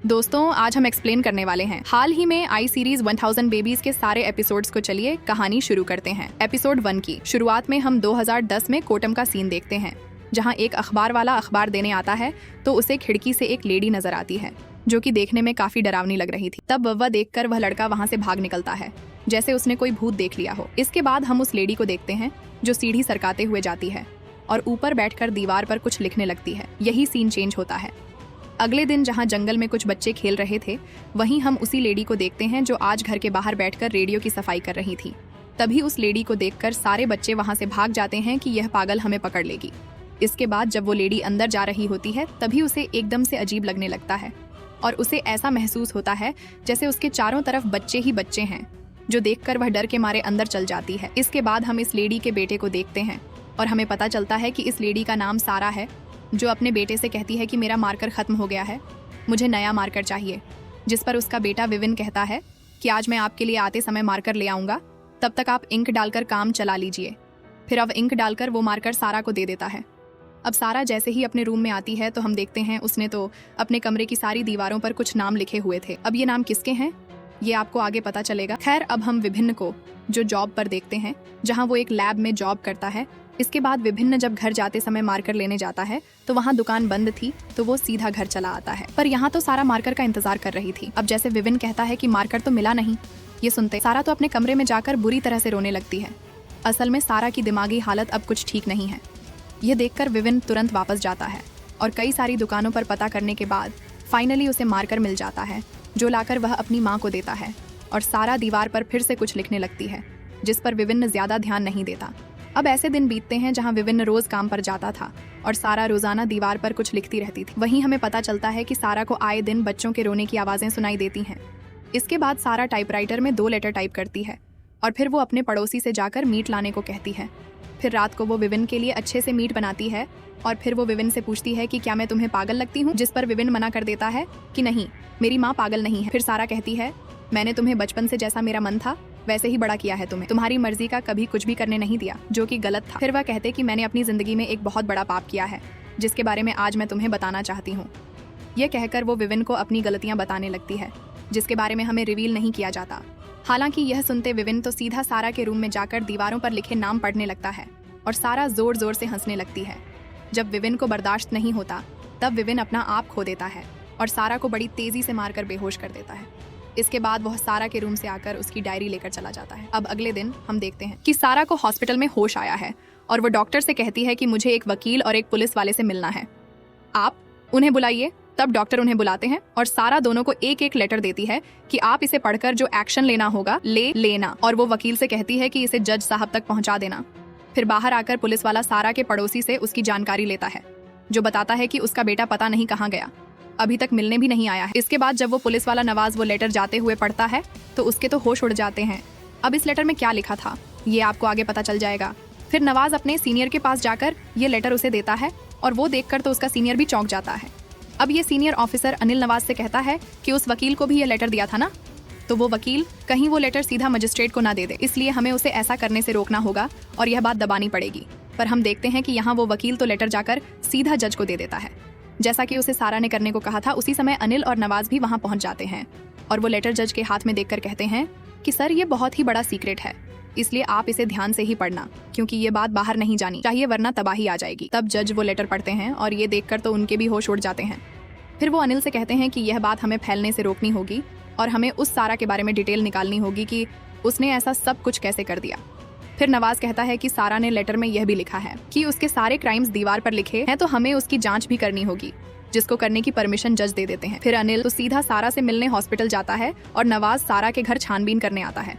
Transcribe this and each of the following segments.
दोस्तों, आज हम एक्सप्लेन करने वाले हैं हाल ही में आई सीरीज 1000 बेबीज के सारे एपिसोड्स को। चलिए कहानी शुरू करते हैं। एपिसोड 1 की शुरुआत में हम 2010 में कोटम का सीन देखते हैं, जहां एक अखबार वाला अखबार देने आता है तो उसे खिड़की से एक लेडी नजर आती है जो कि देखने में काफी डरावनी लग रही थी। तब वह देखकर वह लड़का वहां से भाग निकलता है जैसे उसने कोई भूत देख लिया हो। इसके बाद हम उस लेडी को देखते हैं जो सीढ़ी सरकाते हुए जाती है और ऊपर बैठकर दीवार पर कुछ लिखने लगती है। यही सीन चेंज होता है। अगले दिन जहां जंगल में कुछ बच्चे खेल रहे थे, वहीं हम उसी लेडी को देखते हैं जो आज घर के बाहर बैठकर रेडियो की सफाई कर रही थी। तभी उस लेडी को देखकर सारे बच्चे वहां से भाग जाते हैं कि यह पागल हमें पकड़ लेगी। इसके बाद जब वो लेडी अंदर जा रही होती है तभी उसे एकदम से अजीब लगने लगता है और उसे ऐसा महसूस होता है जैसे उसके चारों तरफ बच्चे ही बच्चे हैं, जो देखकर वह डर के मारे अंदर चल जाती है। इसके बाद हम इस लेडी के बेटे को देखते हैं और हमें पता चलता है कि इस लेडी का नाम सारा है, जो अपने बेटे से कहती है कि मेरा मार्कर खत्म हो गया है, मुझे नया मार्कर चाहिए। जिस पर उसका बेटा विविन कहता है कि आज मैं आपके लिए आते समय मार्कर ले आऊंगा, तब तक आप इंक डालकर काम चला लीजिए। फिर अब इंक डालकर वो मार्कर सारा को दे देता है। अब सारा जैसे ही अपने रूम में आती है तो हम देखते हैं उसने तो अपने कमरे की सारी दीवारों पर कुछ नाम लिखे हुए थे। अब ये नाम किसके हैं ये आपको आगे पता चलेगा। खैर, अब हम विभिन्न को जो जॉब पर देखते हैं, जहां वो एक लैब में जॉब करता है। इसके बाद विभिन्न जब घर जाते समय मार्कर लेने जाता है तो वहाँ दुकान बंद थी, तो वो सीधा घर चला आता है। पर यहाँ तो सारा मार्कर का इंतजार कर रही थी। अब जैसे विविन कहता है कि मार्कर तो मिला नहीं, ये सुनते सारा तो अपने कमरे में जाकर बुरी तरह से रोने लगती है। असल में सारा की दिमागी हालत अब कुछ ठीक नहीं है। ये देखकर विविन तुरंत वापस जाता है और कई सारी दुकानों पर पता करने के बाद फाइनली उसे मार्कर मिल जाता है, जो लाकर वह अपनी माँ को देता है। और सारा दीवार पर फिर से कुछ लिखने लगती है, जिस पर विविन ज्यादा ध्यान नहीं देता। अब ऐसे दिन बीतते हैं जहां विविन रोज काम पर जाता था और सारा रोजाना दीवार पर कुछ लिखती रहती थी। वहीं हमें पता चलता है कि सारा को आए दिन बच्चों के रोने की आवाजें सुनाई देती हैं। इसके बाद सारा टाइपराइटर में 2 लेटर टाइप करती है और फिर वो अपने पड़ोसी से जाकर मीट लाने को कहती है। फिर रात को वो विविन के लिए अच्छे से मीट बनाती है और फिर वो विविन से पूछती है कि क्या मैं तुम्हें पागल लगती हूँ, जिस पर विविन मना कर देता है कि नहीं, मेरी माँ पागल नहीं है। फिर सारा कहती है, मैंने तुम्हें बचपन से जैसा मेरा मन था वैसे ही बड़ा किया है, तुम्हारी मर्जी का कभी कुछ भी करने नहीं दिया, जो कि गलत था। फिर वह कहते कि मैंने अपनी जिंदगी में एक बहुत बड़ा पाप किया है, जिसके बारे में आज मैं तुम्हें बताना चाहती हूँ। यह कहकर वो विविन को अपनी गलतियां बताने लगती है, जिसके बारे में हमें रिवील नहीं किया जाता। हालांकि यह सुनते विविन तो सीधा सारा के रूम में जाकर दीवारों पर लिखे नाम पढ़ने लगता है और सारा जोर जोर से हंसने लगती है। जब विविन को बर्दाश्त नहीं होता तब विविन अपना आप खो देता है और सारा को बड़ी तेजी से मारकर बेहोश कर देता है। इसके बाद वह सारा के रूम से आकर उसकी डायरी लेकर चला जाता है। अब अगले दिन हम देखते हैं कि सारा को हॉस्पिटल में होश आया है और वो डॉक्टर से कहती है कि मुझे एक वकील और एक पुलिस वाले से मिलना है, आप उन्हें बुलाइए। तब डॉक्टर उन्हें बुलाते हैं और सारा दोनों को एक एक लेटर देती है कि आप इसे पढ़कर जो एक्शन लेना होगा लेना, और वो वकील से कहती है कि इसे जज साहब तक पहुंचा देना। फिर बाहर आकर पुलिस वाला सारा के पड़ोसी से उसकी जानकारी लेता है, जो बताता है कि उसका बेटा पता नहीं कहाँ गया, अभी तक मिलने भी नहीं आया है। इसके बाद जब वो पुलिस वाला नवाज वो लेटर जाते हुए पढ़ता है तो उसके तो होश उड़ जाते हैं। अब इस लेटर में क्या लिखा था ये आपको आगे पता चल जाएगा। फिर नवाज अपने सीनियर के पास जाकर ये लेटर उसे देता है और वो देखकर तो उसका सीनियर भी चौंक जाता है। अब ये सीनियर ऑफिसर अनिल नवाज से कहता है कि उस वकील को भी ये लेटर दिया था ना, तो वो वकील कहीं वो लेटर सीधा मजिस्ट्रेट को ना दे दे, इसलिए हमें उसे ऐसा करने से रोकना होगा और यह बात दबानी पड़ेगी। पर हम देखते हैं कि यहाँ वो वकील तो लेटर जाकर सीधा जज को दे देता है, जैसा कि उसे सारा ने करने को कहा था। उसी समय अनिल और नवाज भी वहाँ पहुँच जाते हैं और वो लेटर जज के हाथ में देखकर कहते हैं कि सर, ये बहुत ही बड़ा सीक्रेट है, इसलिए आप इसे ध्यान से ही पढ़ना, क्योंकि ये बात बाहर नहीं जानी चाहिए वरना तबाही आ जाएगी। तब जज वो लेटर पढ़ते हैं और ये देखकर तो उनके भी होश उड़ जाते हैं। फिर वो अनिल से कहते हैं कि यह बात हमें फैलने से रोकनी होगी और हमें उस सारा के बारे में डिटेल निकालनी होगी कि उसने ऐसा सब कुछ कैसे कर दिया। फिर नवाज कहता है कि सारा ने लेटर में यह भी लिखा है कि उसके सारे क्राइम्स दीवार पर लिखे हैं, तो हमें उसकी जांच भी करनी होगी, जिसको करने की परमिशन जज दे देते हैं। फिर अनिल तो सीधा सारा से मिलने हॉस्पिटल जाता है और नवाज सारा के घर छानबीन करने आता है।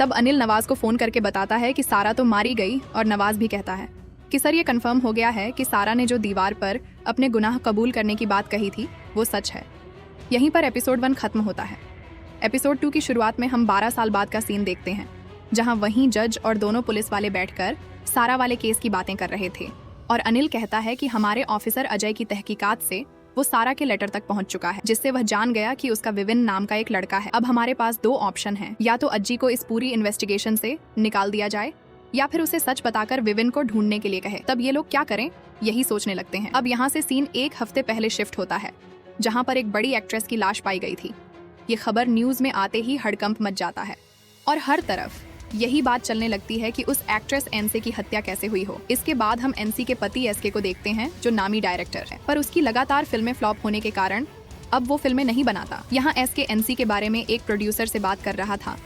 तब अनिल नवाज को फोन करके बताता है कि सारा तो मारी गई और नवाज भी कहता है कि सर, ये कंफर्म हो गया है कि सारा ने जो दीवार पर अपने गुनाह कबूल करने की बात कही थी वो सच है। यहीं पर एपिसोड 1 खत्म होता है। एपिसोड 2 की शुरुआत में हम 12 साल बाद का सीन देखते हैं, जहां वहीं जज और दोनों पुलिस वाले बैठकर सारा वाले केस की बातें कर रहे थे और अनिल कहता है कि हमारे ऑफिसर अजय की तहकीकात से वो सारा के लेटर तक पहुंच चुका है, जिससे वह जान गया कि उसका विविन नाम का एक लड़का है। अब हमारे पास 2 ऑप्शन हैं, या तो अज्जी को इस पूरी इन्वेस्टिगेशन से निकाल दिया जाए या फिर उसे सच बताकर विविन को ढूंढने के लिए कहे। तब ये लोग क्या करें यही सोचने लगते हैं। अब यहाँ से सीन 1 हफ्ते पहले शिफ्ट होता है, जहां पर एक बड़ी एक्ट्रेस की लाश पाई गई थी। ये खबर न्यूज में आते ही हड़कंप मच जाता है और हर तरफ यही बात चलने लगती है कि उस एक्ट्रेस एनसी की हत्या कैसे हुई हो। इसके बाद हम एनसी के पति एसके को देखते हैं, जो नामी डायरेक्टर है, पर उसकी लगातार फिल्में फ्लॉप होने के कारण अब वो फिल्में नहीं बनाता। यहाँ एसके एनसी के बारे में एक प्रोड्यूसर से बात कर रहा था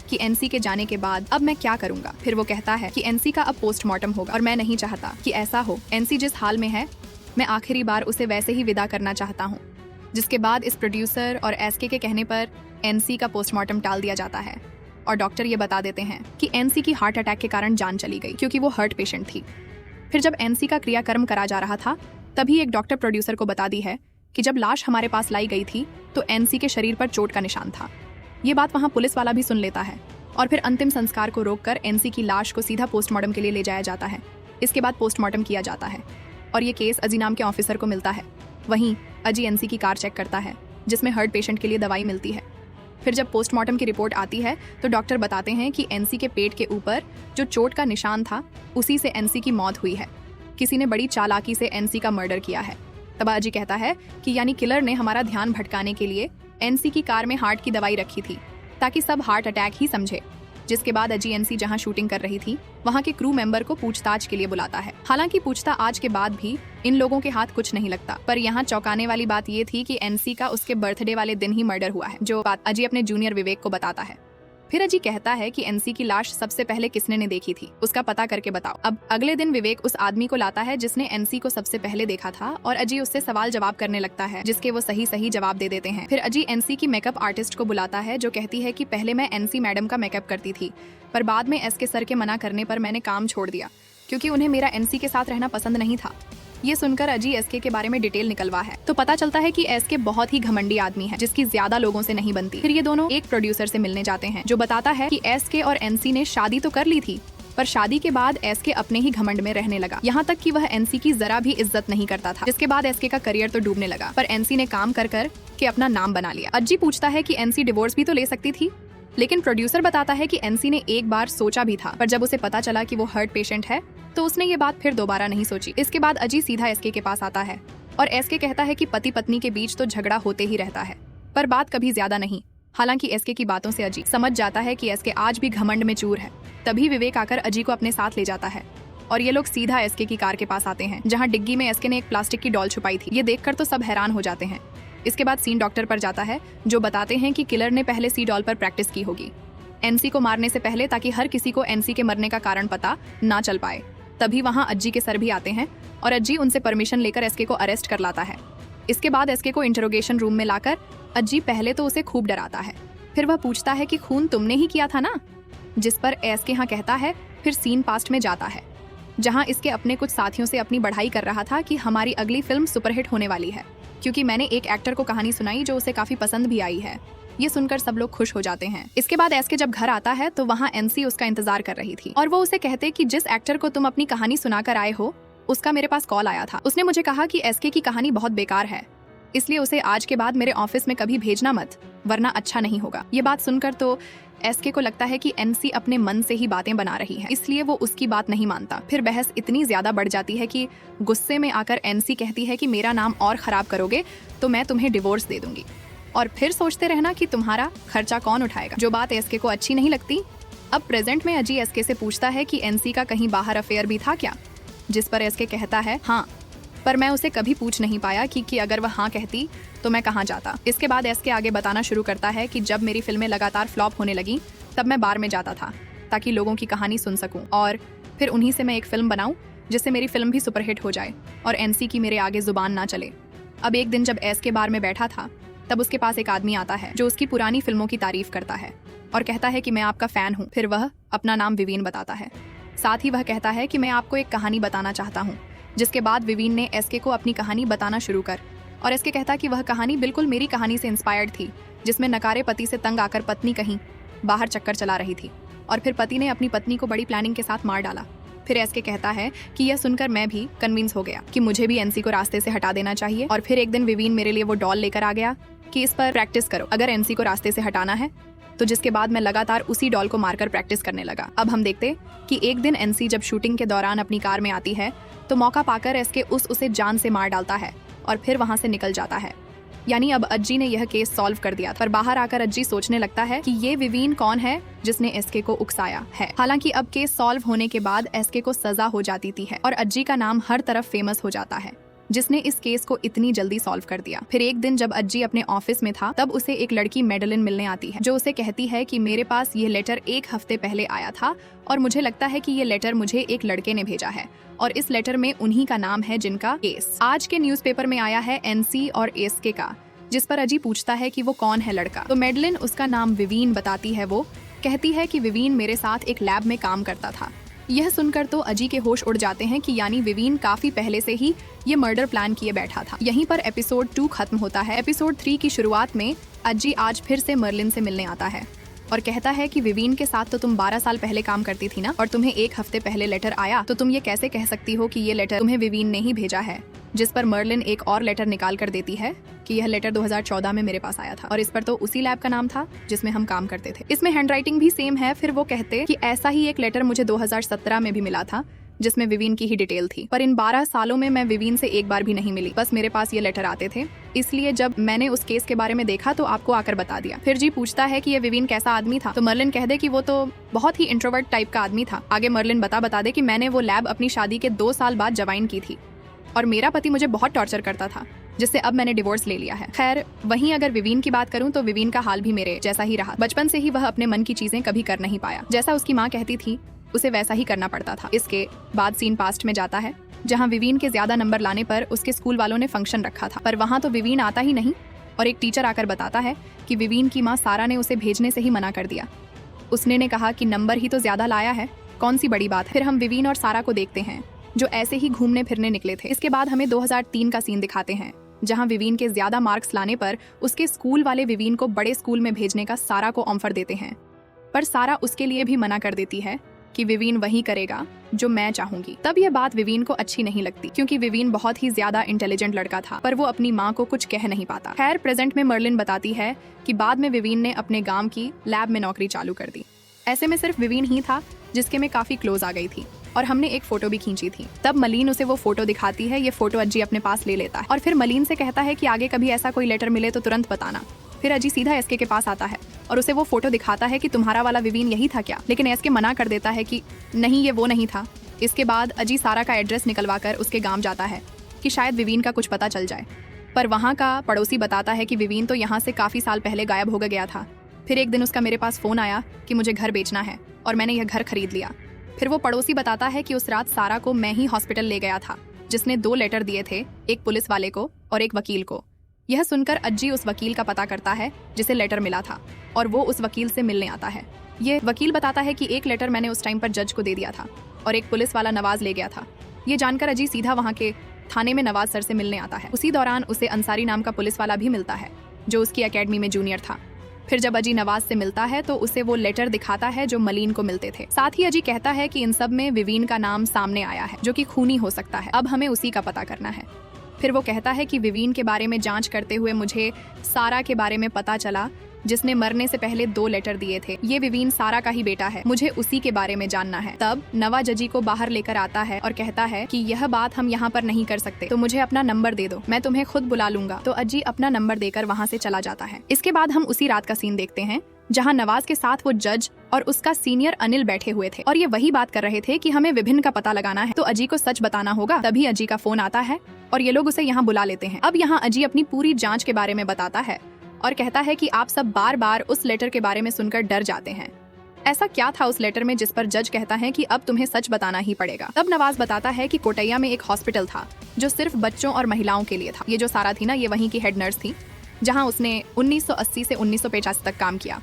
कि एनसी के जाने के बाद अब मैं क्या करूंगा। फिर वो कहता है कि एनसी का अब पोस्टमार्टम होगा और मैं नहीं चाहता कि ऐसा हो। एनसी जिस हाल में है, मैं आखिरी बार उसे वैसे ही विदा करना चाहता हूँ। जिसके बाद इस प्रोड्यूसर और एसके के कहने पर एनसी का पोस्टमार्टम टाल दिया जाता है और डॉक्टर ये बता देते हैं कि एनसी की हार्ट अटैक के कारण जान चली गई, क्योंकि वो हार्ट पेशेंट थी। फिर जब एनसी का क्रियाकर्म करा जा रहा था, तभी एक डॉक्टर प्रोड्यूसर को बता दी है कि जब लाश हमारे पास लाई गई थी तो एनसी के शरीर पर चोट का निशान था। ये बात वहाँ पुलिस वाला भी सुन लेता है और फिर अंतिम संस्कार को रोककर एनसी की लाश को सीधा पोस्टमार्टम के लिए ले जाया जाता है। इसके बाद पोस्टमार्टम किया जाता है और ये केस अजी नाम के ऑफिसर को मिलता है। वहीं अजी एनसी की कार चेक करता है, जिसमें हार्ट पेशेंट के लिए दवाई मिलती है। फिर जब पोस्टमार्टम की रिपोर्ट आती है तो डॉक्टर बताते हैं कि एनसी के पेट के ऊपर जो चोट का निशान था, उसी से एनसी की मौत हुई है। किसी ने बड़ी चालाकी से एनसी का मर्डर किया है। तब अजी कहता है कि यानी किलर ने हमारा ध्यान भटकाने के लिए एनसी की कार में हार्ट की दवाई रखी थी, ताकि सब हार्ट अटैक ही समझे। जिसके बाद अजी एनसी जहां शूटिंग कर रही थी, वहां के क्रू मेंबर को पूछताछ के लिए बुलाता है। हालांकि पूछताछ के बाद भी इन लोगों के हाथ कुछ नहीं लगता, पर यहाँ चौंकाने वाली बात ये थी कि एनसी का उसके बर्थडे वाले दिन ही मर्डर हुआ है, जो बात अजी अपने जूनियर विवेक को बताता है। फिर अजी कहता है कि एनसी की लाश सबसे पहले किसने ने देखी थी, उसका पता करके बताओ। अब अगले दिन विवेक उस आदमी को लाता है जिसने एनसी को सबसे पहले देखा था और अजी उससे सवाल जवाब करने लगता है, जिसके वो सही जवाब दे देते हैं। फिर अजी एनसी की मेकअप आर्टिस्ट को बुलाता है, जो कहती है कि पहले मैं एनसी मैडम का मेकअप करती थी, पर बाद में एसके सर के मना करने पर मैंने काम छोड़ दिया, क्योंकि उन्हें मेरा एनसी के साथ रहना पसंद नहीं था। ये सुनकर अजी एसके के बारे में डिटेल निकलवा है तो पता चलता है कि एसके बहुत ही घमंडी आदमी है, जिसकी ज्यादा लोगों से नहीं बनती। फिर ये दोनों एक प्रोड्यूसर से मिलने जाते हैं, जो बताता है कि एसके और एनसी ने शादी तो कर ली थी, पर शादी के बाद एसके अपने ही घमंड में रहने लगा, यहाँ तक कि वह एनसी की जरा भी इज्जत नहीं करता था। जिसके बाद एसके का करियर तो डूबने लगा, पर एनसी ने काम कर कर के अपना नाम बना लिया। अजी पूछता है कि एनसी डिवोर्स भी तो ले सकती थी, लेकिन प्रोड्यूसर बताता है कि एनसी ने एक बार सोचा भी था, पर जब उसे पता चला कि वो हार्ट पेशेंट है तो उसने ये बात फिर दोबारा नहीं सोची। इसके बाद अजी सीधा एसके के पास आता है और एसके कहता है कि पति पत्नी के बीच तो झगड़ा होते ही रहता है, पर बात कभी ज्यादा नहीं। हालांकि एसके की बातों से अजी समझ जाता है कि एसके आज भी घमंड में चूर है। तभी विवेक आकर अजी को अपने साथ ले जाता है और ये लोग सीधा एसके की कार के पास आते हैं, जहाँ डिग्गी में एसके ने एक प्लास्टिक की डॉल छुपाई थी। ये देखकर तो सब हैरान हो जाते हैं। इसके बाद सीन डॉक्टर पर जाता है, जो बताते हैं कि किलर ने पहले सी डॉल पर प्रैक्टिस की होगी एनसी को मारने से पहले, ताकि हर किसी को एनसी के मरने का कारण पता ना चल पाए। तभी वहाँ अज्जी के सर भी आते हैं और अज्जी उनसे परमिशन लेकर एसके को अरेस्ट कर लाता है। इसके बाद एसके को इंटरोगेशन रूम में लाकर अज्जी पहले तो उसे खूब डराता है। फिर वह पूछता है कि खून तुमने ही किया था ना, जिस पर एसके हाँ कहता है। फिर सीन पास्ट में जाता है, जहाँ इसके अपने कुछ साथियों से अपनी बढ़ाई कर रहा था कि हमारी अगली फिल्म सुपरहिट होने वाली है, क्योंकि मैंने एक एक्टर को कहानी सुनाई जो उसे काफी पसंद भी आई है। ये सुनकर सब लोग खुश हो जाते हैं। इसके बाद एसके जब घर आता है तो वहाँ एनसी उसका इंतजार कर रही थी और वो उसे कहते कि जिस एक्टर को तुम अपनी कहानी सुनाकर आए हो, उसका मेरे पास कॉल आया था। उसने मुझे कहा कि एसके की कहानी बहुत बेकार है, इसलिए उसे आज के बाद मेरे ऑफिस में कभी भेजना मत, वरना अच्छा नहीं होगा। ये बात सुनकर तो एसके को लगता है कि एनसी अपने मन से ही बातें बना रही है, इसलिए वो उसकी बात नहीं मानता। फिर बहस इतनी ज्यादा बढ़ जाती है कि गुस्से में आकर एनसी कहती है कि मेरा नाम और खराब करोगे तो मैं तुम्हें डिवोर्स दे दूंगी, और फिर सोचते रहना कि तुम्हारा खर्चा कौन उठाएगा, जो बात एसके को अच्छी नहीं लगती। अब प्रेजेंट में अजी एसके से पूछता है कि एनसी का कहीं बाहर अफेयर भी था क्या, जिस पर एसके कहता है हाँ, पर मैं उसे कभी पूछ नहीं पाया कि अगर वह हाँ कहती तो मैं कहाँ जाता। इसके बाद एसके आगे बताना शुरू करता है कि जब मेरी फिल्में लगातार फ्लॉप होने लगी तब मैं बार में जाता था ताकि लोगों की कहानी सुन सकूं, और फिर उन्हीं से मैं एक फिल्म बनाऊं जिससे मेरी फिल्म भी सुपरहिट हो जाए और एनसी की मेरे आगे जुबान ना चले। अब एक दिन जब एसके बार में बैठा था तब उसके पास एक आदमी आता है जो उसकी पुरानी फिल्मों की तारीफ करता है और कहता है कि मैं आपका फैन हूँ। फिर वह अपना नाम विवीन बताता है, साथ ही वह कहता है कि मैं आपको एक कहानी बताना चाहता हूँ। जिसके बाद विवीन ने एसके को अपनी कहानी बताना शुरू कर, और एसके कहता कि वह कहानी बिल्कुल मेरी कहानी से इंस्पायर्ड थी, जिसमें नकारे पति से तंग आकर पत्नी कहीं बाहर चक्कर चला रही थी और फिर पति ने अपनी पत्नी को बड़ी प्लानिंग के साथ मार डाला। फिर एसके कहता है कि यह सुनकर मैं भी कन्विंस हो गया कि मुझे भी एनसी को रास्ते से हटा देना चाहिए, और फिर एक दिन विवीन मेरे लिए वो डॉल लेकर आ गया कि इस पर प्रैक्टिस करो अगर एनसी को रास्ते से हटाना है तो। जिसके बाद मैं लगातार उसी डॉल को मारकर प्रैक्टिस करने लगा। अब हम देखते कि एक दिन एनसी जब शूटिंग के दौरान अपनी कार में आती है तो मौका पाकर एसके उसे जान से मार डालता है और फिर वहां से निकल जाता है। यानी अब अज्जी ने यह केस सॉल्व कर दिया था। पर बाहर आकर अज्जी सोचने लगता है कि ये विवीन कौन है जिसने एसके को उकसाया है। हालांकि अब केस सॉल्व होने के बाद एसके को सजा हो जाती थी और अज्जी का नाम हर तरफ फेमस हो जाता है, जिसने इस केस को इतनी जल्दी सॉल्व कर दिया। फिर एक दिन जब अज्जी अपने ऑफिस में था, तब उसे एक लड़की मेडलिन मिलने आती है, जो उसे कहती है कि मेरे पास ये लेटर 1 हफ्ते पहले आया था और मुझे लगता है कि ये लेटर मुझे एक लड़के ने भेजा है और इस लेटर में उन्हीं का नाम है जिनका केस आज के न्यूज़पेपर में आया है, एनसी और एसके का, जिस पर अज्जी पूछता है कि वो कौन है लड़का। तो मेडलिन उसका नाम विवीन बताती है। वो कहती है कि विवीन मेरे साथ एक लैब में काम करता था। यह सुनकर तो अज्जी के होश उड़ जाते हैं कि यानी विवीन काफी पहले से ही ये मर्डर प्लान किए बैठा था। यहीं पर एपिसोड 2 खत्म होता है। एपिसोड 3 की शुरुआत में अज्जी आज फिर से मर्लिन से मिलने आता है और कहता है कि विवीन के साथ तो तुम 12 साल पहले काम करती थी ना, और तुम्हें 1 हफ्ते पहले लेटर आया, तो तुम ये कैसे कह सकती हो कि ये लेटर तुम्हें विवीन ने ही भेजा है। जिस पर मर्लिन एक और लेटर निकाल कर देती है कि यह लेटर 2014 में मेरे पास आया था और इस पर तो उसी लैब का नाम था जिसमें हम काम करते थे। इसमें हैंडराइटिंग भी सेम है। फिर वो कहते कि ऐसा ही एक लेटर मुझे 2017 में भी मिला था जिसमें विवीन की ही डिटेल थी, पर इन 12 सालों में मैं विवीन से एक बार भी नहीं मिली। बस मेरे पास ये लेटर आते थे, इसलिए जब मैंने उस केस के बारे में देखा तो आपको आकर बता दिया। फिर जी पूछता है कि ये विवीन कैसा आदमी था, तो मर्लिन कह दे कि वो तो बहुत ही इंट्रोवर्ट टाइप का आदमी था। आगे मर्लिन बता दे कि मैंने वो लैब अपनी शादी के 2 साल बाद ज्वाइन की थी और मेरा पति मुझे बहुत टॉर्चर करता था, जिससे अब मैंने डिवोर्स ले लिया है। खैर, वहीं अगर विवीन की बात करूं तो विवीन का हाल भी मेरे जैसा ही रहा। बचपन से ही वह अपने मन की चीजें कभी कर नहीं पाया। जैसा उसकी माँ कहती थी उसे वैसा ही करना पड़ता था। इसके बाद सीन पास्ट में जाता है, जहां विवीन के ज्यादा नंबर लाने पर उसके स्कूल वालों ने फंक्शन रखा था, पर वहां तो विवीन आता ही नहीं और एक टीचर आकर बताता है कि विवीन की माँ सारा ने उसे भेजने से ही मना कर दिया। उसने ने कहा कि नंबर ही तो ज्यादा लाया है, कौन सी बड़ी बात है। फिर हम विवीन और सारा को देखते हैं जो ऐसे ही घूमने फिरने निकले थे। इसके बाद हमें 2003 का सीन दिखाते हैं, जहां विवीन के ज्यादा मार्क्स लाने पर उसके स्कूल वाले विवीन को बड़े स्कूल में भेजने का सारा को ऑफर देते हैं, पर सारा उसके लिए भी मना कर देती है कि विवीन वही करेगा जो मैं चाहूंगी। तब यह बात विवीन को अच्छी नहीं लगती, क्योंकि विवीन बहुत ही ज्यादा इंटेलिजेंट लड़का था, पर वो अपनी माँ को कुछ कह नहीं पाता। खैर, प्रेजेंट में मर्लिन बताती है कि बाद में विवीन ने अपने गांव की लैब में नौकरी चालू कर दी। ऐसे में सिर्फ विवीन ही था जिसके में काफी क्लोज आ गई थी और हमने एक फोटो भी खींची थी। तब मलीन उसे वो फोटो दिखाती है। ये फोटो अज्जी अपने पास ले लेता है और फिर मलीन से कहता है कि आगे कभी ऐसा कोई लेटर मिले तो तुरंत बताना। फिर अज्जी सीधा एसके के पास आता है और उसे वो फोटो दिखाता है कि तुम्हारा वाला विवीन यही था क्या, लेकिन एसके मना कर देता है कि नहीं, ये वो नहीं था। इसके बाद अज्जी सारा का एड्रेस निकलवा कर उसके गांव जाता है कि शायद विवीन का कुछ पता चल जाए, पर वहाँ का पड़ोसी बताता है कि विवीन तो यहाँ से काफी साल पहले गायब हो गया था। फिर एक दिन उसका मेरे पास फोन आया कि मुझे घर बेचना है और मैंने यह घर खरीद लिया। फिर वो पड़ोसी बताता है कि उस रात सारा को मैं ही हॉस्पिटल ले गया था, जिसने 2 लेटर दिए थे, एक पुलिस वाले को और एक वकील को। यह सुनकर अज्जी उस वकील का पता करता है जिसे लेटर मिला था और वो उस वकील से मिलने आता है। ये वकील बताता है कि एक लेटर मैंने उस टाइम पर जज को दे दिया था और एक पुलिस वाला नवाज ले गया था। ये जानकर अज्जी सीधा वहाँ के थाने में नवाज सर से मिलने आता है। उसी दौरान उसे अंसारी नाम का पुलिस वाला भी मिलता है जो उसकी एकेडमी में जूनियर था। फिर जब अजी नवाज से मिलता है तो उसे वो लेटर दिखाता है जो मलीन को मिलते थे। साथ ही अजी कहता है कि इन सब में विवीन का नाम सामने आया है, जो कि खूनी हो सकता है। अब हमें उसी का पता करना है। फिर वो कहता है कि विवीन के बारे में जांच करते हुए मुझे सारा के बारे में पता चला, जिसने मरने से पहले 2 लेटर दिए थे। ये विवीन सारा का ही बेटा है, मुझे उसी के बारे में जानना है। तब नवाज अजी को बाहर लेकर आता है और कहता है कि यह बात हम यहाँ पर नहीं कर सकते, तो मुझे अपना नंबर दे दो, मैं तुम्हें खुद बुला लूंगा। तो अजी अपना नंबर देकर वहाँ से चला जाता है। इसके बाद हम उसी रात का सीन देखते हैं, जहाँ नवाज के साथ वो जज और उसका सीनियर अनिल बैठे हुए थे और ये वही बात कर रहे थे कि हमें विभिन्न का पता लगाना है, तो अजी को सच बताना होगा। तभी अजी का फोन आता है और ये लोग उसे यहाँ बुला लेते हैं। अब यहाँ अजी अपनी पूरी जांच के बारे में बताता है और कहता है कि आप सब बार बार उस लेटर के बारे में सुनकर डर जाते हैं। ऐसा क्या था उस लेटर में जिस पर जज कहता है कि अब तुम्हें सच बताना ही पड़ेगा। तब नवाज बताता है कि कोटैया में एक हॉस्पिटल था जो सिर्फ बच्चों और महिलाओं के लिए था। ये जो सारा थी ना, ये वहीं की हेड नर्स थी, जहाँ उसने 1980 से 1985 तक काम किया।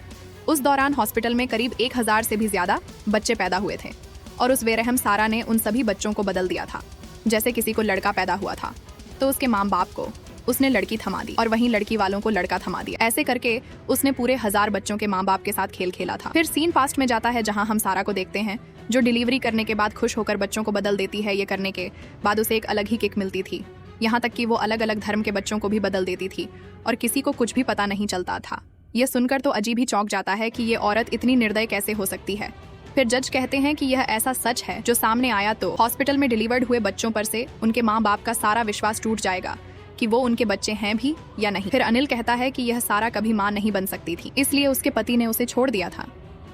उस दौरान हॉस्पिटल में करीब 1000 से भी ज्यादा बच्चे पैदा हुए थे और उस बेरहम सारा ने उन सभी बच्चों को बदल दिया था। जैसे किसी को लड़का पैदा हुआ था तो उसके माँ बाप को उसने लड़की थमा दी और वहीं लड़की वालों को लड़का थमा दिया। ऐसे करके उसने पूरे 1000 बच्चों के माँ बाप के साथ खेल खेला था। फिर सीन पास्ट में जाता है, जहाँ हम सारा को देखते हैं जो डिलीवरी करने के बाद खुश होकर बच्चों को बदल देती है। ये करने के बाद उसे एक अलग ही किक मिलती थी, यहाँ तक कि वो अलग अलग धर्म के बच्चों को भी बदल देती थी और किसी को कुछ भी पता नहीं चलता था। यह सुनकर तो अजी भी चौंक जाता है कि ये औरत इतनी निर्दय कैसे हो सकती है। फिर जज कहते हैं कि यह ऐसा सच है जो सामने आया तो हॉस्पिटल में डिलीवर्ड हुए बच्चों पर से उनके माँ बाप का सारा विश्वास टूट जाएगा, कि वो उनके बच्चे हैं भी या नहीं। फिर अनिल कहता है कि यह सारा कभी मां नहीं बन सकती थी, इसलिए उसके पति ने उसे छोड़ दिया था,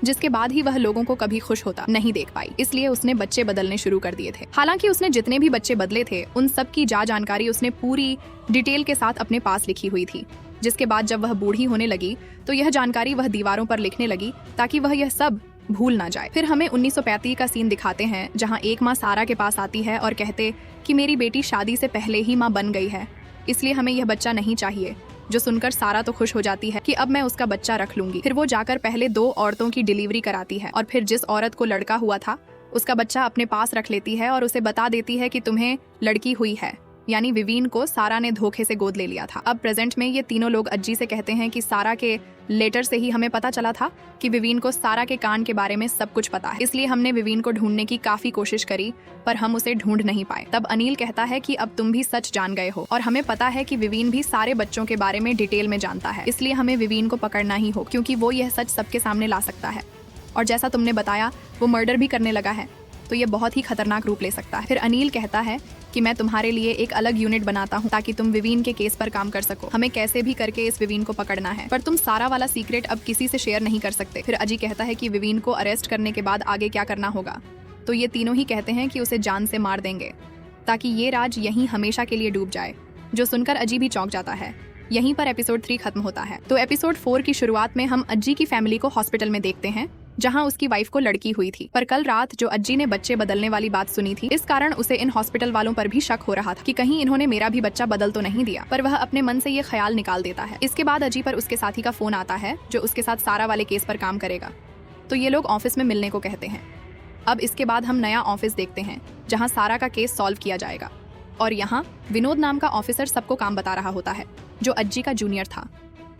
जिसके बाद ही वह लोगों को कभी खुश होता नहीं देख पाई, इसलिए उसने बच्चे बदलने शुरू कर दिए थे। हालांकि उसने जितने भी बच्चे बदले थे उन सब की जानकारी उसने पूरी डिटेल के साथ अपने पास लिखी हुई थी, जिसके बाद जब वह बूढ़ी होने लगी तो यह जानकारी वह दीवारों पर लिखने लगी ताकि वह यह सब भूल ना जाए। फिर हमें 1935 का सीन दिखाते हैं जहाँ एक माँ सारा के पास आती है और कहते कि मेरी बेटी शादी से पहले ही माँ बन गई है, इसलिए हमें यह बच्चा नहीं चाहिए। जो सुनकर सारा तो खुश हो जाती है कि अब मैं उसका बच्चा रख लूंगी। फिर वो जाकर पहले 2 औरतों की डिलीवरी कराती है और फिर जिस औरत को लड़का हुआ था उसका बच्चा अपने पास रख लेती है और उसे बता देती है कि तुम्हें लड़की हुई है, यानी विवीन को सारा ने धोखे से गोद ले लिया था। अब प्रेजेंट में ये तीनों लोग अज्जी से कहते हैं कि सारा के लेटर से ही हमें पता चला था कि विवीन को सारा के कांड के बारे में सब कुछ पता है, इसलिए हमने विवीन को ढूंढने की काफी कोशिश करी पर हम उसे ढूंढ नहीं पाए। तब अनिल कहता है कि अब तुम भी सच जान गए हो और हमें पता है कि विवीन भी सारे बच्चों के बारे में डिटेल में जानता है, इसलिए हमें विवीन को पकड़ना ही हो क्योंकि वो यह सच सबके सामने ला सकता है और जैसा तुमने बताया वो मर्डर भी करने लगा है, तो ये बहुत ही खतरनाक रूप ले सकता है। फिर अनिल कहता है कि मैं तुम्हारे लिए एक अलग यूनिट बनाता हूँ ताकि तुम विवीन के केस पर काम कर सको, हमें कैसे भी करके इस विवीन को पकड़ना है, पर तुम सारा वाला सीक्रेट अब किसी से शेयर नहीं कर सकते। फिर अजी कहता है कि विवीन को अरेस्ट करने के बाद आगे क्या करना होगा, तो ये तीनों ही कहते हैं कि उसे जान से मार देंगे ताकि ये राज यहीं हमेशा के लिए डूब जाए, जो सुनकर अजी भी चौंक जाता है। यहीं पर एपिसोड 3 खत्म होता है। तो एपिसोड 4 की शुरुआत में हम अज्जी की फैमिली को हॉस्पिटल में देखते हैं जहां उसकी वाइफ को लड़की हुई थी, पर कल रात जो अज्जी ने बच्चे बदलने वाली बात सुनी थी, इस कारण उसे इन हॉस्पिटल वालों पर भी शक हो रहा था कि कहीं इन्होंने मेरा भी बच्चा बदल तो नहीं दिया, पर वह अपने मन से ये ख्याल निकाल देता है। इसके बाद अज्जी पर उसके साथी का फोन आता है जो उसके साथ सारा वाले केस पर काम करेगा, तो ये लोग ऑफिस में मिलने को कहते हैं। अब इसके बाद हम नया ऑफिस देखते हैं जहाँ सारा का केस सॉल्व किया जाएगा और यहाँ विनोद नाम का ऑफिसर सबको काम बता रहा होता है जो अज्जी का जूनियर था।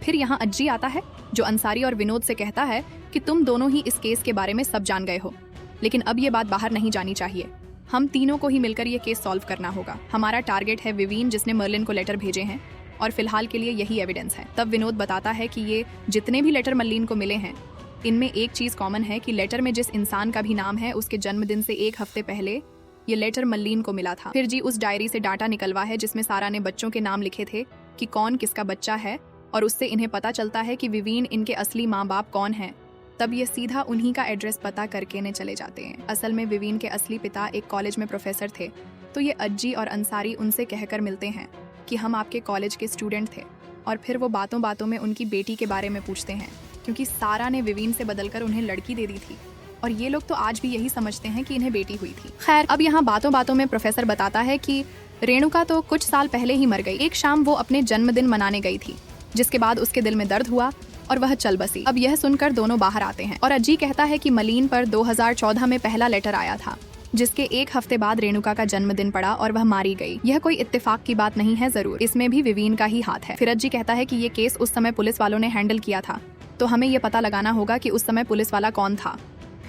फिर यहाँ अज्जी आता है जो अंसारी और विनोद से कहता है कि तुम दोनों ही इस केस के बारे में सब जान गए हो, लेकिन अब ये बात बाहर नहीं जानी चाहिए, हम तीनों को ही मिलकर ये केस सॉल्व करना होगा। हमारा टारगेट है विवीन जिसने मर्लिन को लेटर भेजे हैं और फिलहाल के लिए यही एविडेंस है। तब विनोद बताता है कि ये जितने भी लेटर मर्लिन को मिले हैं इनमें एक चीज कॉमन है कि लेटर में जिस इंसान का भी नाम है उसके जन्मदिन से 1 हफ्ते पहले ये लेटर मर्लिन को मिला था। फिर जी उस डायरी से डाटा निकलवा है जिसमें सारा ने बच्चों के नाम लिखे थे कि कौन किसका बच्चा है और उससे इन्हें पता चलता है कि विवीन इनके असली माँ बाप कौन है। तब ये सीधा उन्हीं का एड्रेस पता करके ने चले जाते हैं। असल में विवीन के असली पिता एक कॉलेज में प्रोफेसर थे, तो ये अज्जी और अंसारी उनसे कहकर मिलते हैं कि हम आपके कॉलेज के स्टूडेंट थे और फिर वो बातों बातों में उनकी बेटी के बारे में पूछते हैं क्योंकि सारा ने विवीन से बदलकर उन्हें लड़की दे दी थी और ये लोग तो आज भी यही समझते हैं कि इन्हें बेटी हुई थी। खैर अब यहाँ बातों बातों में प्रोफेसर बताता है कि रेणुका तो कुछ साल पहले ही मर गई। एक शाम वो अपने जन्मदिन मनाने गई थी जिसके बाद उसके दिल में दर्द हुआ और वह चल बसी। अब यह सुनकर दोनों बाहर आते हैं और अज्जी कहता है कि मलिन पर 2014 में पहला लेटर आया था जिसके 1 हफ्ते बाद रेणुका का जन्मदिन पड़ा और वह मारी गई। यह कोई इत्तेफाक की बात नहीं है, जरूर इसमें भी विवीन का ही हाथ है। फिर अज्जी कहता है कि ये केस उस समय पुलिस वालों ने हैंडल किया था, तो हमें ये पता लगाना होगा कि उस समय पुलिस वाला कौन था।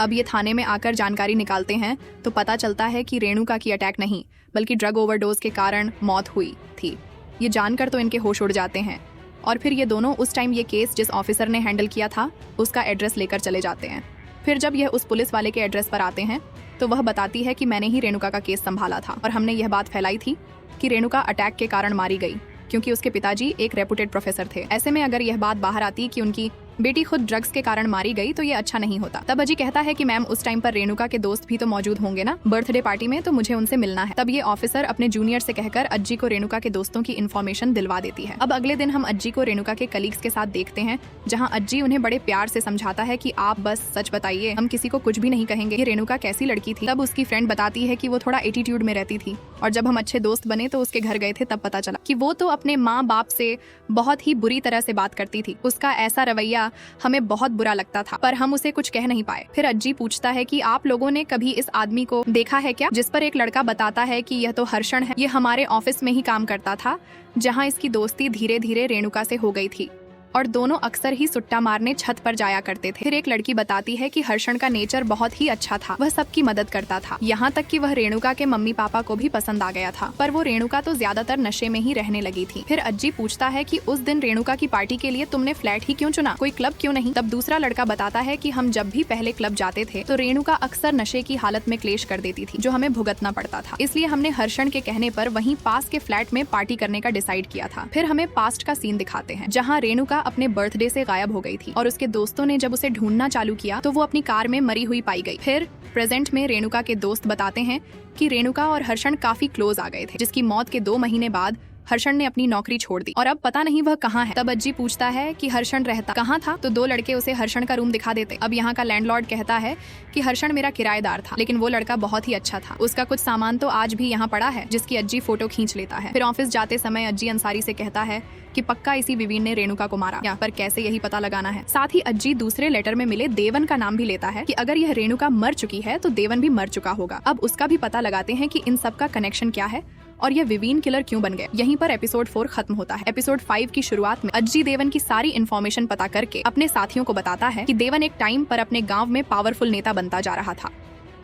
अब ये थाने में आकर जानकारी निकालते हैं तो पता चलता है कि रेणुका की अटैक नहीं बल्कि ड्रग ओवरडोज के कारण मौत हुई थी। ये जानकर तो इनके होश उड़ जाते हैं और फिर ये दोनों उस टाइम ये केस जिस ऑफिसर ने हैंडल किया था उसका एड्रेस लेकर चले जाते हैं। फिर जब यह उस पुलिस वाले के एड्रेस पर आते हैं तो वह बताती है कि मैंने ही रेणुका का केस संभाला था और हमने यह बात फैलाई थी कि रेणुका अटैक के कारण मारी गई क्योंकि उसके पिताजी एक रेपुटेड प्रोफेसर थे। ऐसे में अगर यह बात बाहर आती कि उनकी बेटी खुद ड्रग्स के कारण मारी गई तो ये अच्छा नहीं होता। तब अजी कहता है कि मैम उस टाइम पर रेणुका के दोस्त भी तो मौजूद होंगे ना बर्थडे पार्टी में, तो मुझे उनसे मिलना है। तब ये ऑफिसर अपने जूनियर से कहकर अज्जी को रेणुका के दोस्तों की इन्फॉर्मेशन दिलवा देती है। अब अगले दिन हम अज्जी को रेणुका के कलीग्स के साथ देखते हैं जहाँ अज्जी उन्हें बड़े प्यार से समझाता है कि आप बस सच बताइए, हम किसी को कुछ भी नहीं कहेंगे कि रेणुका कैसी लड़की थी। तब उसकी फ्रेंड बताती है कि वो थोड़ा एटीट्यूड में रहती थी और जब हम अच्छे दोस्त बने तो उसके घर गए थे तब पता चला कि वो तो अपने माँ बाप से बहुत ही बुरी तरह से बात करती थी। उसका ऐसा रवैया हमें बहुत बुरा लगता था पर हम उसे कुछ कह नहीं पाए। फिर अज्जी पूछता है कि आप लोगों ने कभी इस आदमी को देखा है क्या, जिस पर एक लड़का बताता है कि यह तो हर्षण है, ये हमारे ऑफिस में ही काम करता था जहाँ इसकी दोस्ती धीरे धीरे रेणुका से हो गई थी। और दोनों अक्सर ही सुट्टा मारने छत पर जाया करते थे। फिर एक लड़की बताती है कि हर्षण का नेचर बहुत ही अच्छा था, वह सबकी मदद करता था, यहाँ तक कि वह रेणुका के मम्मी पापा को भी पसंद आ गया था। पर वो रेणुका तो ज्यादातर नशे में ही रहने लगी थी। फिर अज्जी पूछता है कि उस दिन रेणुका की पार्टी के लिए तुमने फ्लैट ही क्यों चुना, कोई क्लब क्यों नहीं? तब दूसरा लड़का बताता है कि हम जब भी पहले क्लब जाते थे तो रेणुका अक्सर नशे की हालत में क्लेश कर देती थी, जो हमें भुगतना पड़ता था, इसलिए हमने हर्षण के कहने पर वहीं पास के फ्लैट में पार्टी करने का डिसाइड किया था। फिर हमें पास्ट का सीन दिखाते हैं जहाँ रेणुका अपने बर्थडे से गायब हो गई थी और उसके दोस्तों ने जब उसे ढूंढना चालू किया तो वो अपनी कार में मरी हुई पाई गई। फिर प्रेजेंट में रेणुका के दोस्त बताते हैं कि रेणुका और हर्षण काफी क्लोज आ गए थे, जिसकी मौत के 2 महीने बाद हर्षण ने अपनी नौकरी छोड़ दी और अब पता नहीं वह कहाँ है। तब अज्जी पूछता है कि हर्षण रहता कहाँ था, तो 2 लड़के उसे हर्षण का रूम दिखा देते। अब यहाँ का लैंडलॉर्ड कहता है कि हर्षण मेरा किराएदार था, लेकिन वो लड़का बहुत ही अच्छा था, उसका कुछ सामान तो आज भी यहाँ पड़ा है, जिसकी अज्जी फोटो खींच लेता है। फिर ऑफिस जाते समय अज्जी अंसारी से कहता है कि पक्का इसी विवीन ने रेणुका को मारा, या पर कैसे यही पता लगाना है। साथ ही अज्जी दूसरे लेटर में मिले देवन का नाम भी लेता है कि अगर यह रेणुका मर चुकी है तो देवन भी मर चुका होगा। अब उसका भी पता लगाते हैं कि इन सब का कनेक्शन क्या है और यह विवीन किलर क्यों बन गए। यहीं पर एपिसोड 4 खत्म होता है। एपिसोड 5 की शुरुआत में अज्जी देवन की सारी इन्फॉर्मेशन पता करके अपने साथियों को बताता है कि देवन एक टाइम पर अपने गांव में पावरफुल नेता बनता जा रहा था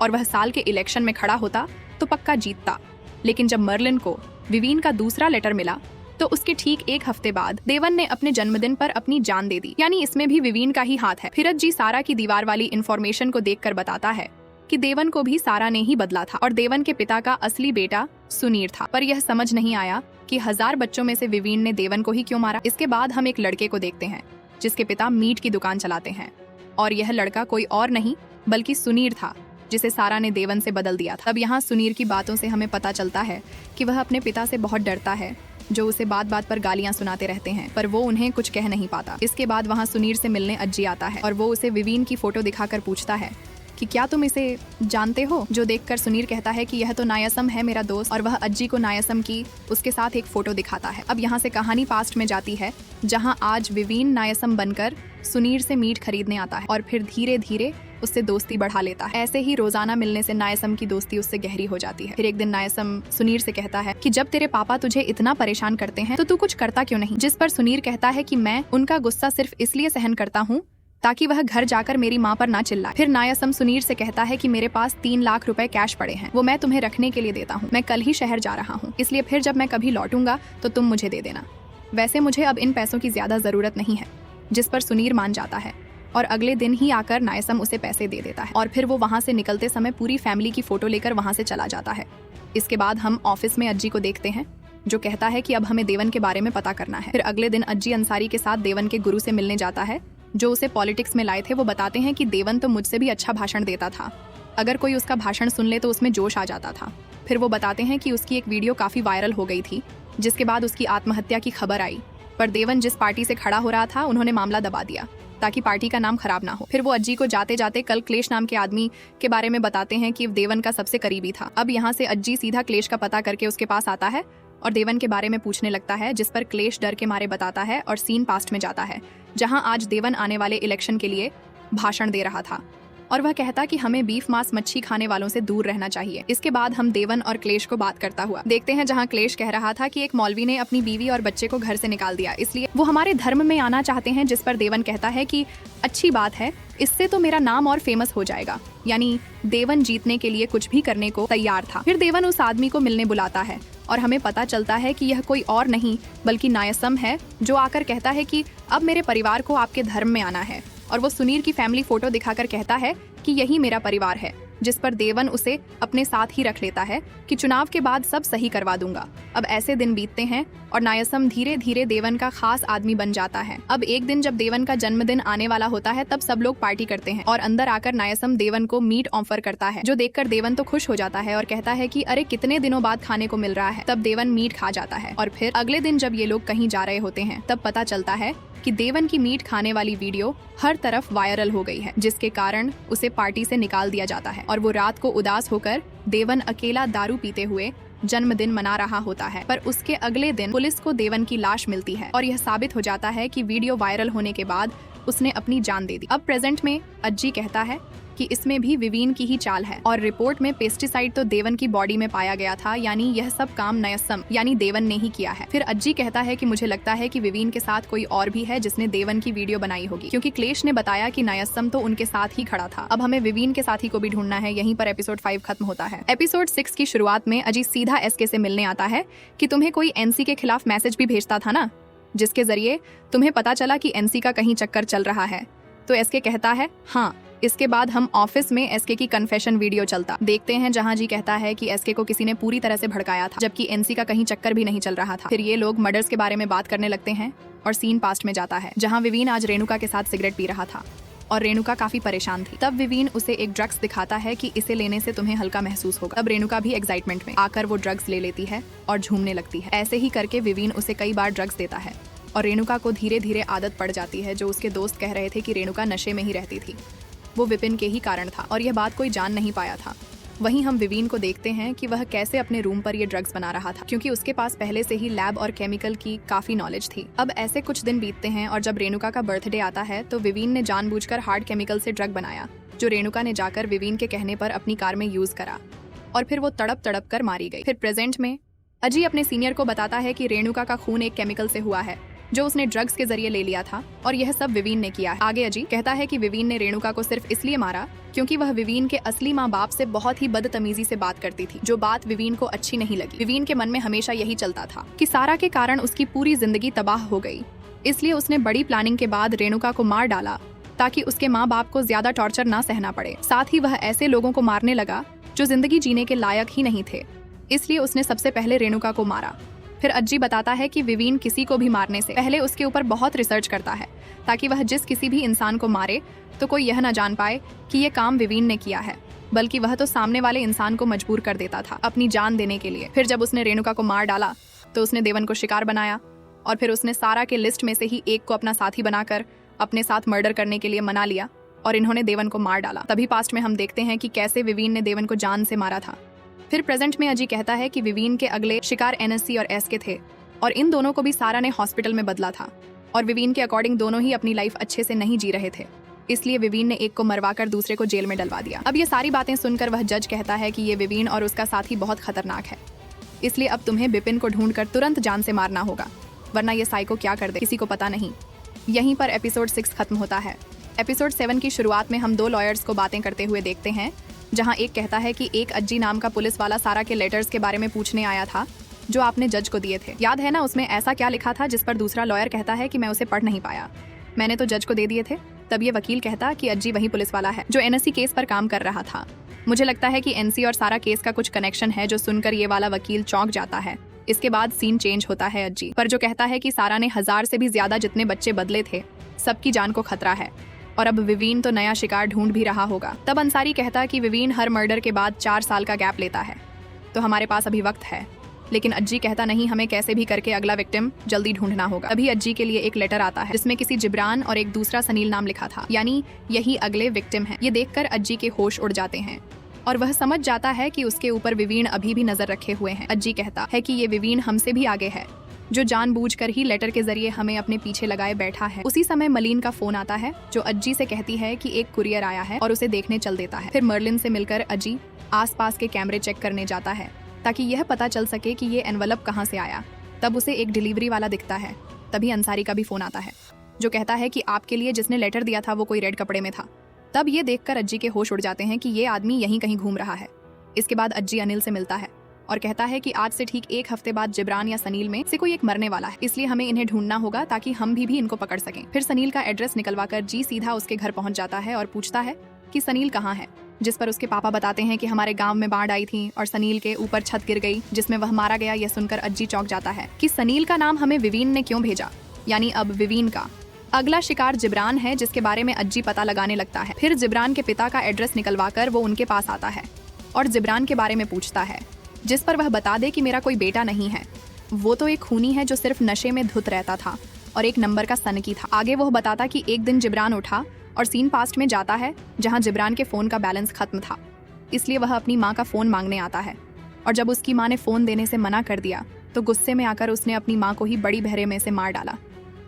और वह साल के इलेक्शन में खड़ा होता तो पक्का जीतता। लेकिन जब मर्लिन को विवीन का दूसरा लेटर मिला तो उसके ठीक 1 हफ्ते बाद देवन ने अपने जन्मदिन पर अपनी जान दे दी, यानी इसमें भी विवीन का ही हाथ है। फिर अज्जी सारा की दीवार वाली इन्फॉर्मेशन को देखकर बताता है कि देवन को भी सारा ने ही बदला था और देवन के पिता का असली बेटा सुनीर था। पर यह समझ नहीं आया कि 1000 बच्चों में से विवीन ने देवन को ही क्यों मारा। इसके बाद हम एक लड़के को देखते हैं जिसके पिता मीट की दुकान चलाते हैं और यह लड़का कोई और नहीं बल्कि सुनीर था, जिसे सारा ने देवन से बदल दिया था। अब यहाँ सुनीर की बातों से हमें पता चलता है कि वह अपने पिता से बहुत डरता है, जो उसे बात बात पर गालियां सुनाते रहते हैं, पर वो उन्हें कुछ कह नहीं पाता। इसके बाद वहाँ सुनीर से मिलने अज्जी आता है और वो उसे विवीन की फोटो दिखाकर पूछता है कि क्या तुम इसे जानते हो, जो देखकर सुनीर कहता है कि यह तो नायसम है मेरा दोस्त, और वह अज्जी को नायसम की उसके साथ एक फोटो दिखाता है। अब यहाँ से कहानी पास्ट में जाती है जहाँ आज विवीन नायसम बनकर सुनीर से मीट खरीदने आता है और फिर धीरे धीरे उससे दोस्ती बढ़ा लेता है। ऐसे ही रोजाना मिलने से नायसम की दोस्ती उससे गहरी हो जाती है। फिर एक दिन नायसम सुनीर से कहता है कि जब तेरे पापा तुझे इतना परेशान करते हैं तो तू कुछ करता क्यों नहीं, जिस पर सुनीर कहता है कि मैं उनका गुस्सा सिर्फ इसलिए सहन करता हूँ ताकि वह घर जाकर मेरी माँ पर ना चिल्लाए। फिर नायसम सुनीर से कहता है कि मेरे पास 3 लाख रुपए कैश पड़े हैं, वो मैं तुम्हें रखने के लिए देता हूँ, मैं कल ही शहर जा रहा हूँ, इसलिए फिर जब मैं कभी लौटूंगा तो तुम मुझे दे देना। वैसे मुझे अब इन पैसों की ज्यादा जरूरत नहीं है, जिस पर सुनीर मान जाता है और अगले दिन ही आकर नायसम उसे पैसे दे देता है और फिर वो वहाँ से निकलते समय पूरी फैमिली की फोटो लेकर वहाँ से चला जाता है। इसके बाद हम ऑफिस में अज्जी को देखते हैं जो कहता है कि अब हमें देवन के बारे में पता करना है। फिर अगले दिन अज्जी अंसारी के साथ देवन के गुरु से मिलने जाता है जो उसे पॉलिटिक्स में लाए थे। वो बताते हैं कि देवन तो मुझसे भी अच्छा भाषण देता था, अगर कोई उसका भाषण सुन ले तो उसमें जोश आ जाता था। फिर वो बताते हैं कि उसकी एक वीडियो काफी वायरल हो गई थी जिसके बाद उसकी आत्महत्या की खबर आई, पर देवन जिस पार्टी से खड़ा हो रहा था उन्होंने मामला दबा दिया ताकि पार्टी का नाम खराब ना हो। फिर वो अज्जी को जाते जाते कल क्लेश नाम के आदमी के बारे में बताते हैं कि देवन का सबसे करीबी था। अब यहाँ से अज्जी सीधा क्लेश का पता करके उसके पास आता है और देवन के बारे में पूछने लगता है, जिस पर क्लेश डर के मारे बताता है और सीन पास्ट में जाता है जहां आज देवन आने वाले इलेक्शन के लिए भाषण दे रहा था और वह कहता कि हमें बीफ मांस मच्छी खाने वालों से दूर रहना चाहिए। इसके बाद हम देवन और क्लेश को बात करता हुआ देखते हैं जहां क्लेश कह रहा था कि एक मौलवी ने अपनी बीवी और बच्चे को घर से निकाल दिया, इसलिए वो हमारे धर्म में आना चाहते हैं, जिस पर देवन कहता है कि अच्छी बात है, इससे तो मेरा नाम और फेमस हो जाएगा। यानी देवन जीतने के लिए कुछ भी करने को तैयार था। फिर देवन उस आदमी को मिलने बुलाता है और हमें पता चलता है कि यह कोई और नहीं बल्कि नायसम है, जो आकर कहता है कि अब मेरे परिवार को आपके धर्म में आना है और वो सुनीर की फैमिली फोटो दिखाकर कहता है कि यही मेरा परिवार है, जिस पर देवन उसे अपने साथ ही रख लेता है कि चुनाव के बाद सब सही करवा दूंगा। अब ऐसे दिन बीतते हैं और नायसम धीरे धीरे देवन का खास आदमी बन जाता है। अब एक दिन जब देवन का जन्मदिन आने वाला होता है तब सब लोग पार्टी करते हैं और अंदर आकर नायसम देवन को मीट ऑफर करता है, जो देखकर देवन तो खुश हो जाता है और कहता है कि अरे कितने दिनों बाद खाने को मिल रहा है। तब देवन मीट खा जाता है और फिर अगले दिन जब ये लोग कहीं जा रहे होते हैं तब पता चलता है कि देवन की मीट खाने वाली वीडियो हर तरफ वायरल हो गई है, जिसके कारण उसे पार्टी से निकाल दिया जाता है और वो रात को उदास होकर देवन अकेला दारू पीते हुए जन्मदिन मना रहा होता है। पर उसके अगले दिन पुलिस को देवन की लाश मिलती है और यह साबित हो जाता है कि वीडियो वायरल होने के बाद उसने अपनी जान दे दी। अब प्रेजेंट में अज्जी कहता है कि इसमें भी विवीन की ही चाल है और रिपोर्ट में पेस्टिसाइड तो देवन की बॉडी में पाया गया था, यानी यह सब काम नयस्सम यानी देवन ने ही किया है। फिर अज्जी कहता है कि मुझे लगता है कि विवीन के साथ कोई और भी है जिसने देवन की वीडियो बनाई होगी, क्योंकि क्लेश ने बताया कि नयस्सम तो उनके साथ ही खड़ा था। अब हमें विवीन के साथी को भी ढूंढना है। यहीं पर एपिसोड 5 खत्म होता है। एपिसोड 6 की शुरुआत में अजी सीधा एसके से मिलने आता है कि तुम्हें कोई एनसी के खिलाफ मैसेज भी भेजता था ना, जिसके जरिए तुम्हें पता चला कि एनसी का कहीं चक्कर चल रहा है। तो एसके कहता है हाँ। इसके बाद हम ऑफिस में एसके की कन्फेशन वीडियो चलता देखते हैं, जहां जी कहता है कि एसके को किसी ने पूरी तरह से भड़काया था, जबकि एनसी का कहीं चक्कर भी नहीं चल रहा था। फिर ये लोग मर्डर्स के बारे में बात करने लगते हैं और सीन पास्ट में जाता है, जहां विवीन आज रेणुका के साथ सिगरेट पी रहा था और रेणुका काफी परेशान थी। तब विवीन उसे एक ड्रग्स दिखाता है कि इसे लेने से तुम्हें हल्का महसूस होगा। तब रेणुका भी एक्साइटमेंट में आकर वो ड्रग्स ले लेती है और झूमने लगती है। ऐसे ही करके विवीन उसे कई बार ड्रग्स देता है और रेणुका को धीरे धीरे आदत पड़ जाती है। जो उसके दोस्त कह रहे थे कि रेणुका नशे में ही रहती थी, वो विपिन के ही कारण था और यह बात कोई जान नहीं पाया था। वहीं हम विवीन को देखते हैं कि वह कैसे अपने रूम पर ये ड्रग्स बना रहा था, क्योंकि उसके पास पहले से ही लैब और केमिकल की काफी नॉलेज थी। अब ऐसे कुछ दिन बीतते हैं और जब रेणुका का बर्थडे आता है तो विवीन ने जानबूझकर हार्ड केमिकल से ड्रग बनाया, जो रेणुका ने जाकर विवीन के कहने पर अपनी कार में यूज करा और फिर वो तड़प तड़प कर मारी गई। फिर प्रेजेंट में अजी अपने सीनियर को बताता है कि रेणुका का खून एक केमिकल से हुआ है जो उसने ड्रग्स के जरिए ले लिया था और यह सब विवीन ने किया है। आगे अजी कहता है कि विवीन ने रेणुका को सिर्फ इसलिए मारा क्योंकि वह विवीन के असली माँ बाप से बहुत ही बदतमीजी से बात करती थी, जो बात विवीन को अच्छी नहीं लगी। विवीन के मन में हमेशा यही चलता था कि सारा के कारण उसकी पूरी जिंदगी तबाह हो गई, इसलिए उसने बड़ी प्लानिंग के बाद रेणुका को मार डाला ताकि उसके माँ बाप को ज्यादा टॉर्चर ना सहना पड़े। साथ ही वह ऐसे लोगों को मारने लगा जो जिंदगी जीने के लायक ही नहीं थे, इसलिए उसने सबसे पहले रेणुका को मारा। फिर अज्जी बताता है कि विवीन किसी को भी मारने से पहले उसके ऊपर बहुत रिसर्च करता है ताकि वह जिस किसी भी इंसान को मारे तो कोई यह न जान पाए कि ये काम विवीन ने किया है, बल्कि वह तो सामने वाले इंसान को मजबूर कर देता था अपनी जान देने के लिए। फिर जब उसने रेणुका को मार डाला तो उसने देवन को शिकार बनाया और फिर उसने सारा के लिस्ट में से ही एक को अपना साथी बनाकर अपने साथ मर्डर करने के लिए मना लिया और इन्होंने देवन को मार डाला। तभी पास्ट में हम देखते हैं कि कैसे विवीन ने देवन को जान से मारा था। फिर प्रेजेंट में अजी कहता है कि विवीन के अगले शिकार एनएससी और एसके थे और इन दोनों को भी सारा ने हॉस्पिटल में बदला था और विवीन के अकॉर्डिंग दोनों ही अपनी लाइफ अच्छे से नहीं जी रहे थे, इसलिए विवीन ने एक को मरवाकर दूसरे को जेल में डलवा दिया। अब ये सारी बातें सुनकर वह जज कहता है कि ये विवीन और उसका साथी बहुत खतरनाक है, इसलिए अब तुम्हें विपिन को ढूंढकर तुरंत जान से मारना होगा, वरना ये साइको क्या कर दे किसी को पता नहीं। यहीं पर एपिसोड 6 खत्म होता है। एपिसोड 7 की शुरुआत में हम 2 लॉयर्स को बातें करते हुए देखते हैं, जहां एक कहता है कि एक अज्जी नाम का पुलिस वाला सारा के लेटर्स के बारे में पूछने आया था जो आपने जज को दिए थे। याद है ना उसमें ऐसा क्या लिखा था, जिस पर दूसरा लॉयर कहता है कि मैं उसे पढ़ नहीं पाया, मैंने तो जज को दे दिए थे। तब ये वकील कहता कि अज्जी वही पुलिस वाला है जो एनएससी केस पर काम कर रहा था। मुझे लगता है कि एनसी और सारा केस का कुछ कनेक्शन है, जो सुनकर ये वाला वकील चौंक जाता है। इसके बाद सीन चेंज होता है अज्जी पर, जो कहता है कि सारा ने 1000 से भी ज्यादा जितने बच्चे बदले थे सबकी जान को खतरा है और अब विवीन तो नया शिकार ढूंढ भी रहा होगा। तब अंसारी कहता कि विवीन हर मर्डर के बाद 4 साल का गैप लेता है, तो हमारे पास अभी वक्त है। लेकिन अज्जी कहता नहीं, हमें कैसे भी करके अगला विक्टिम जल्दी ढूंढना होगा। अभी अज्जी के लिए एक लेटर आता है जिसमें किसी जिब्रान और एक दूसरा सनील नाम लिखा था, यानी यही अगले विक्टिम है। ये देखकर अज्जी के होश उड़ जाते हैं और वह समझ जाता है कि उसके ऊपर विवीन अभी भी नजर रखे हुए हैं। अज्जी कहता है कि ये विवीन हमसे भी आगे है, जो जानबूझकर ही लेटर के जरिए हमें अपने पीछे लगाए बैठा है। उसी समय मलिन का फोन आता है जो अज्जी से कहती है कि एक कुरियर आया है और उसे देखने चल देता है। फिर मर्लिन से मिलकर अज्जी आसपास के कैमरे चेक करने जाता है ताकि यह पता चल सके कि ये एनवलप कहाँ से आया। तब उसे एक डिलीवरी वाला दिखता है। तभी अंसारी का भी फोन आता है जो कहता है कि आपके लिए जिसने लेटर दिया था वो कोई रेड कपड़े में था। तब ये देखकर अज्जी के होश उड़ जाते हैं कि ये आदमी यहीं कहीं घूम रहा है। इसके बाद अज्जी अनिल से मिलता है और कहता है कि आज से ठीक 1 हफ्ते बाद जिब्रान या सनील में से कोई एक मरने वाला है, इसलिए हमें इन्हें ढूंढना होगा ताकि हम भी इनको पकड़ सकें। फिर सनील का एड्रेस निकलवाकर जी सीधा उसके घर पहुंच जाता है और पूछता है कि सनील कहाँ है, जिस पर उसके पापा बताते हैं कि हमारे गांव में बाढ़ आई थी और सनील के ऊपर छत गिर गई जिसमें वह मारा गया। यह सुनकर अज्जी चौंक जाता है कि सनील का नाम हमें विवीन ने क्यों भेजा, यानी अब विवीन का अगला शिकार जिब्रान है, जिसके बारे में अज्जी पता लगाने लगता है। फिर जिब्रान के पिता का एड्रेस निकलवाकर वो उनके पास आता है और जिब्रान के बारे में पूछता है, जिस पर वह बता दे कि मेरा कोई बेटा नहीं है, वो तो एक खूनी है जो सिर्फ नशे में धुत रहता था और एक नंबर का सनकी था। आगे वो बताता कि एक दिन जिब्रान उठा और सीन पास्ट में जाता है जहां जिब्रान के फोन का बैलेंस खत्म था, इसलिए वह अपनी माँ का फोन मांगने आता है और जब उसकी माँ ने फोन देने से मना कर दिया तो गुस्से में आकर उसने अपनी माँ को ही बड़ी बहरे में से मार डाला।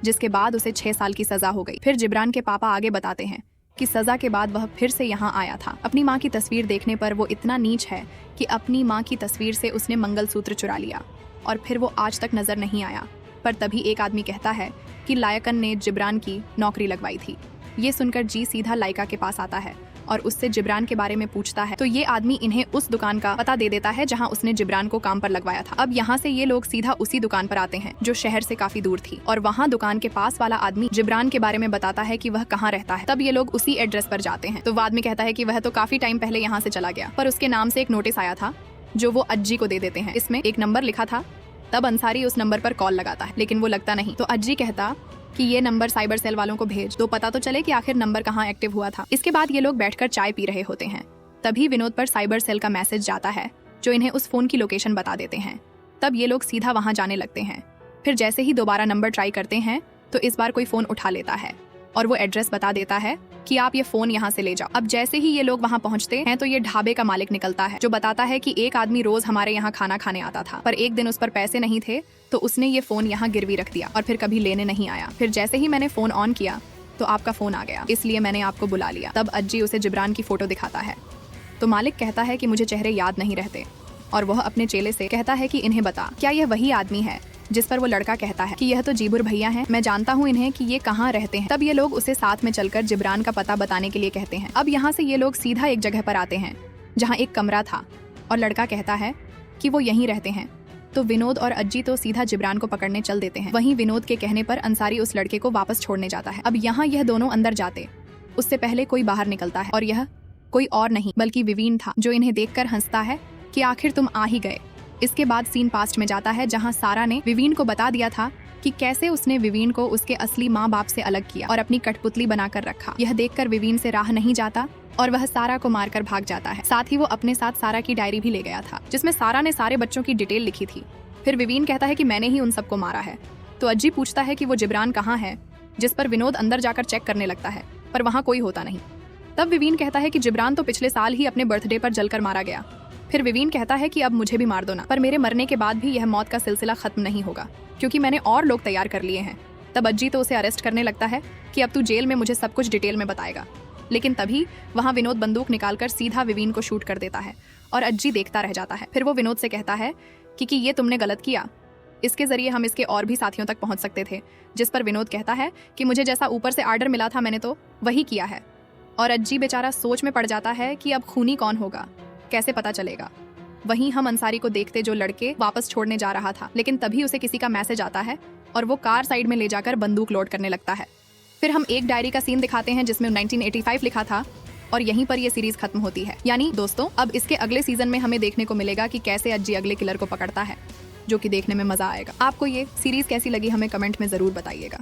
जिसके बाद उसे 6 साल की सजा हो गई। फिर जिब्रान के पापा आगे बताते हैं कि सजा के बाद वह फिर से यहाँ आया था। अपनी माँ की तस्वीर देखने पर वो इतना नीच है कि अपनी माँ की तस्वीर से उसने मंगलसूत्र चुरा लिया और फिर वो आज तक नजर नहीं आया। पर तभी एक आदमी कहता है कि लायकन ने जिब्रान की नौकरी लगवाई थी। ये सुनकर जी सीधा लाइका के पास आता है और उससे जिब्रान के बारे में पूछता है, तो ये आदमी इन्हें उस दुकान का पता दे देता है जहां उसने जिब्रान को काम पर लगवाया था। अब यहाँ से ये लोग सीधा उसी दुकान पर आते हैं जो शहर से काफी दूर थी और वहाँ दुकान के पास वाला आदमी जिब्रान के बारे में बताता है कि वह कहाँ रहता है। तब ये लोग उसी एड्रेस पर जाते हैं तो वो आदमी कहता है कि वह तो काफी टाइम पहले यहाँ से चला गया, पर उसके नाम से एक नोटिस आया था जो वो अज्जी को दे देते हैं। इसमें एक नंबर लिखा था। तब अंसारी उस नंबर पर कॉल लगाता है लेकिन वो लगता नहीं, तो अज्जी कहता कि ये नंबर साइबर सेल वालों को भेज दो, पता तो चले कि आखिर नंबर कहाँ एक्टिव हुआ था। इसके बाद ये लोग बैठकर चाय पी रहे होते हैं। तभी विनोद पर साइबर सेल का मैसेज जाता है जो इन्हें उस फोन की लोकेशन बता देते हैं। तब ये लोग सीधा वहां जाने लगते हैं। फिर जैसे ही दोबारा नंबर ट्राई करते हैं तो इस बार कोई फोन उठा लेता है और वो एड्रेस बता देता है कि आप ये फोन यहाँ से ले जाओ। अब जैसे ही ये लोग वहाँ पहुँचते हैं तो ये ढाबे का मालिक निकलता है जो बताता है कि एक आदमी रोज हमारे यहाँ खाना खाने आता था, पर एक दिन उस पर पैसे नहीं थे तो उसने ये फोन यहाँ गिरवी रख दिया और फिर कभी लेने नहीं आया। फिर जैसे ही मैंने फोन ऑन किया तो आपका फोन आ गया, इसलिए मैंने आपको बुला लिया। तब अज्जी उसे जिब्रान की फोटो दिखाता है तो मालिक कहता है कि मुझे चेहरे याद नहीं रहते और वह अपने चेले से कहता है कि इन्हें बता, क्या यह वही आदमी है? जिस पर वो लड़का कहता है कि यह तो जीबुर भैया हैं, मैं जानता हूँ इन्हें कि ये कहाँ रहते हैं। तब ये लोग उसे साथ में चलकर जिब्रान का पता बताने के लिए कहते हैं। अब यहाँ से ये लोग सीधा एक जगह पर आते हैं जहाँ एक कमरा था और लड़का कहता है कि वो यहीं रहते हैं। तो विनोद और अज्जी तो सीधा जिब्रान को पकड़ने चल देते हैं। वहीं विनोद के कहने पर अंसारी उस लड़के को वापस छोड़ने जाता है। अब यहाँ यह दोनों अंदर जाते उससे पहले कोई बाहर निकलता है और यह कोई और नहीं बल्कि विवीन था जो इन्हें देखकर हंसता है कि आखिर तुम आ ही गए। इसके बाद सीन पास्ट में जाता है जहां सारा ने विवीन को बता दिया था कि कैसे उसने विवीन को उसके असली माँ बाप से अलग किया और अपनी कठपुतली बनाकर रखा। यह देखकर विवीन से राह नहीं जाता और वह सारा को मारकर भाग जाता है। साथ ही वो अपने साथ सारा की डायरी भी ले गया था जिसमें सारा ने सारे बच्चों की डिटेल लिखी थी। फिर विवीन कहता है कि मैंने ही उन सबको मारा है। तो अज्जी पूछता है कि वो जिब्रान कहाँ है, जिस पर विनोद अंदर जाकर चेक करने लगता है पर वहाँ कोई होता नहीं। तब विवीन कहता है कि जिब्रान तो पिछले साल ही अपने बर्थडे पर जलकर मारा गया। फिर विवीन कहता है कि अब मुझे भी मार दो ना, पर मेरे मरने के बाद भी यह मौत का सिलसिला खत्म नहीं होगा क्योंकि मैंने और लोग तैयार कर लिए हैं। तब अज्जी तो उसे अरेस्ट करने लगता है कि अब तू जेल में मुझे सब कुछ डिटेल में बताएगा, लेकिन तभी वहाँ विनोद बंदूक निकालकर सीधा विवीन को शूट कर देता है और अज्जी देखता रह जाता है। फिर वो विनोद से कहता है कि ये तुमने गलत किया, इसके जरिए हम इसके और भी साथियों तक पहुंच सकते थे। जिस पर विनोद कहता है कि मुझे जैसा ऊपर से आर्डर मिला था मैंने तो वही किया है। और अज्जी बेचारा सोच में पड़ जाता है कि अब खूनी कौन होगा, कैसे पता चलेगा। वहीं हम अंसारी को देखते जो लड़के वापस छोड़ने जा रहा था, लेकिन तभी उसे किसी का मैसेज आता है और वो कार साइड में ले जाकर बंदूक लोड करने लगता है। फिर हम एक डायरी का सीन दिखाते हैं जिसमें 1985 लिखा था और यहीं पर ये सीरीज खत्म होती है। यानी दोस्तों अब इसके अगले सीजन में हमें देखने को मिलेगा कि कैसे अज्जी अगले किलर को पकड़ता है, जो कि देखने में मजा आएगा। आपको ये सीरीज कैसी लगी हमें कमेंट में जरूर बताइएगा।